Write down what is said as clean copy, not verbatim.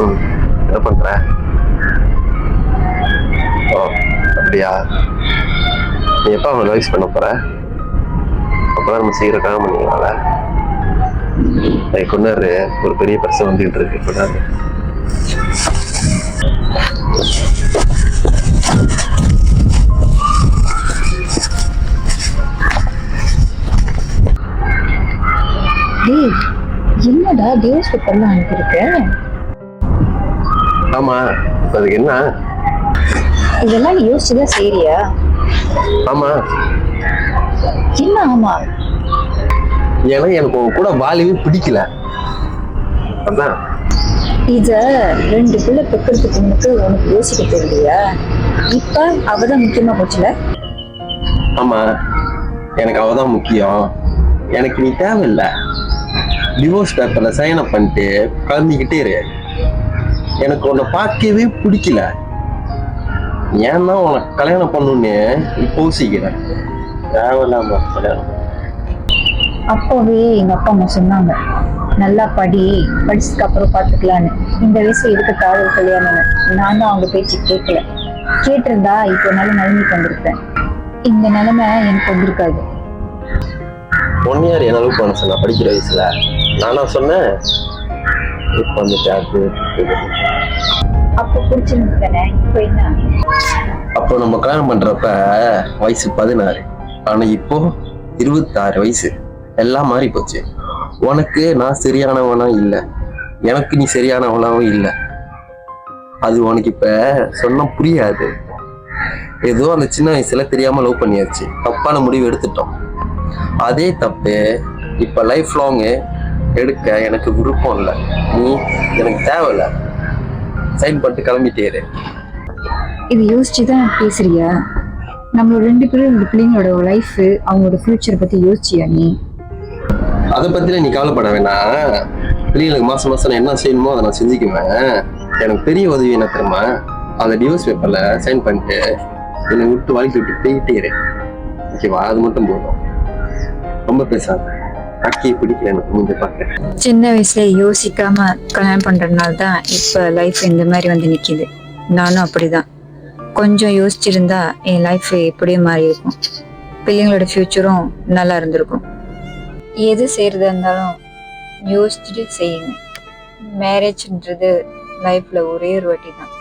ம். என்ன பண்ற? ஓ, அப்படியா? நீ எப்போ அவனை ரிவைஸ் பண்ண போற? அப்பதான் நம்ம சீக்கிரம் கல்யாணம் பண்ணிக்கலாம்ல. கொண்டாரு, ஒரு பெரிய பிரச்சனை வந்துகிட்டு இருக்கு. கொண்டாரு. டேய், என்னடா டிவோர்ஸ் பேப்பர்லாம் அனுப்பியிருக்க? ஆமா, அதுக்கு என்ன? இதெல்லாம் நீ யோசிச்சுதான் சரியா? ஆமா, என்ன ஆமா? ஏன்னா எனக்கு உன் கூட வாழவே பிடிக்கல. அதான் இத 2 பிள்ளை பெக்கிறதுக்கு முன்னுக்கு உனக்கு யோசிக்க தெரியலையா? இப்ப அவதான் முக்கியமா போச்சுல. ஆமா, எனக்கு அவதான் முக்கியம். எனக்கு நீ தேவையில்லை. டிவோர்ஸ் பேப்பர்ல சைன் அப் பண்ணிட்டு கிளம்பிக்கிட்டே இரு. எனக்கு உன்னை பார்க்கவே பிடிக்கல. ஏன்னா உனக்கு கல்யாணம் பண்ணணும்னு இப்போ யோசிக்கிறேன். தேவையில்லாம கல்யாணம். அப்பவே எங்க அப்பா அம்மா சொன்னாங்க, நல்லா படிச்சதுக்கு அப்புறம் பாத்துக்கலான்னு. இந்த வயசுல எதுக்கு காதல் கல்யாணம்னு. நான் தான் அவங்க பேச்சு கேட்கல. கேட்டிருந்தா இப்போ நல்ல நிலைமைக்கு வந்திருப்பேன். இந்த நிலைமை எனக்கு வந்திருக்காது. 1 year என்ன அளவுக்கு பண்ண சொன்ன படிக்கிற வயசுல? நானா சொன்னேன்? இப்போ வந்துட்டு அது அப்ப பிடிச்சிருந்து தானே, இப்போ என்ன? அப்போ நம்ம கல்யாணம் பண்றப்ப வயசு 16. ஆனா இப்போ 26 வயசு. எல்லாம் மாறி போச்சு. உனக்கு நான் சரியானவனா இல்லை, எனக்கு நீ சரியானவனாவும் இல்லை. அது உனக்கு இப்ப சொன்னா புரியாது. ஏதோ அந்த சின்ன வயசுல தெரியாம லவ் பண்ணியாச்சு, தப்பான முடிவு எடுத்துட்டோம். அதே தப்பு இப்ப லைஃப் லாங் எடுக்க எனக்கு விருப்பம் இல்லை. நீ எனக்கு தேவையில்ல. சைன் பண்ணிட்டு கிளம்பிட்டேரு. இது யோசிச்சுதான் பேசுறியா? நம்மளோட 2 பேரும் இந்த பிள்ளைங்களோட லைஃப், அவங்களோட ஃபியூச்சர் பத்தி யோசிச்சியா நீ? அதை பத்தில நீ கவலைப்பட வேணாம். பிள்ளைங்களுக்கு மாசம் மாசம் நான் என்ன செய்யணுமோ அதை நான் செஞ்சுக்குவேன். எனக்கு பெரிய உதவி என்ன தெரியுமா? அந்த டிவோர்ஸ் பேப்பர்ல சைன் பண்ணிட்டு என்னை விட்டு வாழ்க்கை விட்டு போயிட்டே இரு. ஓகேவா? அது மட்டும் போதும். ரொம்ப பேசாத. அக்கியை பிடிக்கல எனக்கு முடிஞ்ச பார்க்க. சின்ன வயசுல யோசிக்காம கல்யாணம் பண்றதுனால தான் இப்ப லைஃப் இந்த மாதிரி வந்து நிக்குது. நானும் அப்படிதான். கொஞ்சம் யோசிச்சிருந்தா என் லைஃப் எப்படியே மாறி இருக்கும். பிள்ளைங்களோட ஃபியூச்சரும் நல்லா இருந்திருக்கும். எது செய்யறதா இருந்தாலும் யோசிச்சுட்டு செய்யுங்க. மேரேஜ்ன்றது லைஃப்ல ஒரே ஒரு வாட்டி தான்.